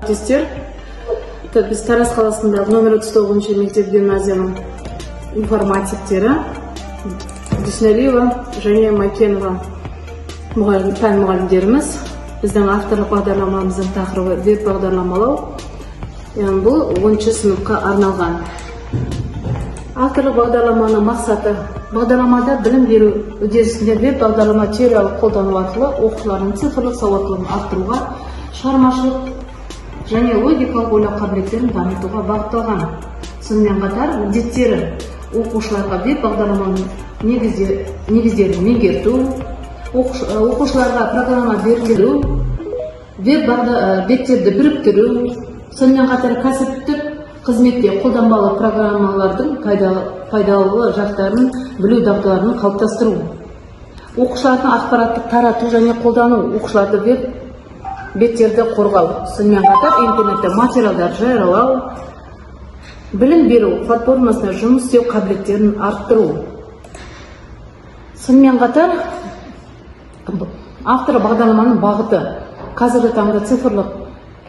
Біз Тараз қаласындағы номер 39 мектеп гимназияның информатиктері Дүйсеналиева және Майкенова пән мұғалімдеріміз. Біздің авторлық бағдарламамыздың тақырыбы веб бағдарламалау. Бұл 10-шы сыныпқа арналған. Авторлық бағдарламаның мақсаты: бағдарламада білім беру үдерісінде веб бағдарлама теориялық қолдану арқылы оқушылардың цифрлық сауаттылығын арттыруға, шығармашылық және логикалық ойлау қабілеттерін дамытуға бағытталған. Сонымен қатар міндеттері: оқушыларға веб бағдарламаның негіздерін меңгерту, оқушыларға программа берілу, веб беттерді біріктіру, сонымен қатар кәсіптік қызметте қолданбалы программалардың пайдалы жақтарын білу дағдыларын қалыптастыру, оқушылардың ақпараттық тарату және қолдану, оқушыларды веб беттерді қорғау, сонымен қатар интернетте материалдар жариялау, білім беру платформасында жұмыс істеу қабілеттерін арттыру. Сонымен қатар автор бағдарламаның бағыты: қазіргі таңда цифрлық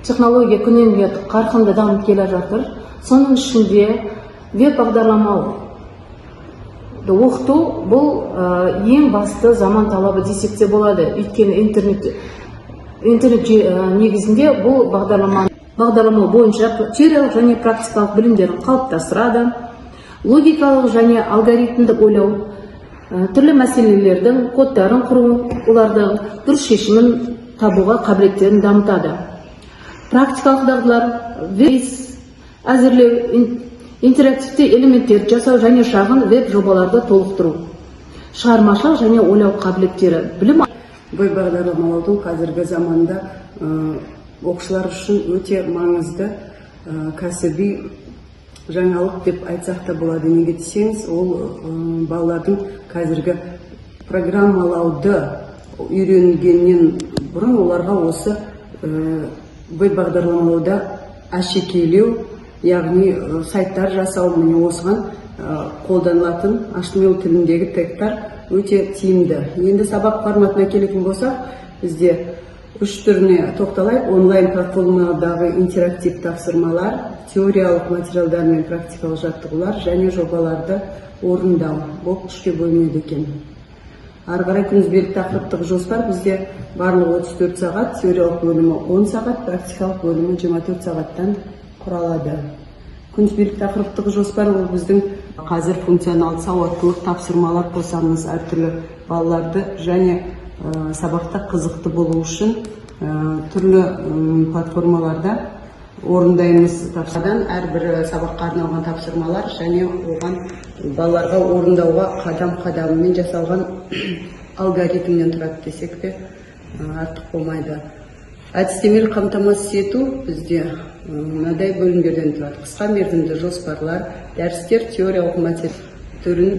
технология күннен қарқынды дамып келе жатыр. Соның ішінде веб бағдарламауды оқыту бұл ең басты заман талабы десек те болады. Өйткені интернет негізінде бұл бағдарлама бойынша теориялық және практикалық білімдерін қалыптастырады, логикалық және алгоритмдік ойлау, түрлі мәселелердің кодтарын құру, олардың дұрыс шешімін табуға қабілеттерін дамытады. Практикалық дағдылар: әзірлеу, интерактивті элементтер жасау және шағын веб жобаларды толықтыру, шығармашылық және ойлау қабілеттері. Веб бағдарламалаудың қазіргі заманда оқушылар үшін өте маңызды кәсіби жаңалық деп айтсақ та болады. Неге десеңіз, ол балалардың қазіргі программалауды үйренгеннен бұрын оларға осы веб бағдарламалауда әшекейлеу, яғни сайттар жасау, міне осыған қолданылатын HTML тіліндегі тегтар өте тиімді. Енді сабақ форматына келетін болсақ, бізде 3 түріне тоқталайық: онлайн платформадағы интерактив тапсырмалар, теориялық материалдар мен практикалық жаттығулар және жобаларды орындау болып 3-ке бөлінеді екен. Ары қарай күнтізбелік тақырыптық жоспар бізде барлығы 34 сағат, теориялық бөлімі 10 сағат, практикалық бөлімі 24 сағаттан құралады. Күнтізбелік тақырыптық жоспар ол біздің қазір функционалды сауаттылық тапсырмалар қосамыз, әртүрлі балаларды және сабақта қызықты болу үшін түрлі платформаларда орындаймыз. Әрбір сабаққа арналған тапсырмалар және оған балаларға орындауға қадам-қадамымен жасалған алгоритмнен тұрады десек те артық болмайды. Әдістемелік қамтамасыз ету бізде мынадай бөлімдерден тұрады: қысқа мерзімді жоспарлар, дәрістер, теориялық материал түрін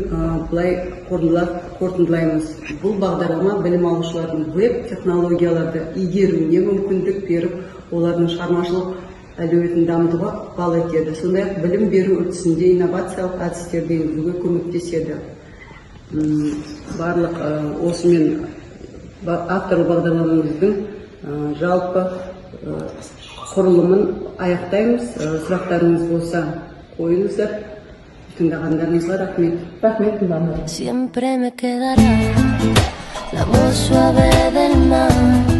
былай қорытындылаймыз. Бұл бағдарлама білім алушылардың веб технологияларды игеруіне мүмкіндік беріп, олардың шығармашылық әлеуетін дамытуға ықпал етеді. Сондай-ақ білім беру үрдісінде инновациялық әдістерді енгізуге көмектеседі. Барлық осымен авторлық бағдарламамыздың жалпы құрылымын аяқтаймыз. Сұрақтарыңыз болса қойыңыздар. Тыңдағандарыңызға рахмет. Siempre me quedará la voz suave del mar.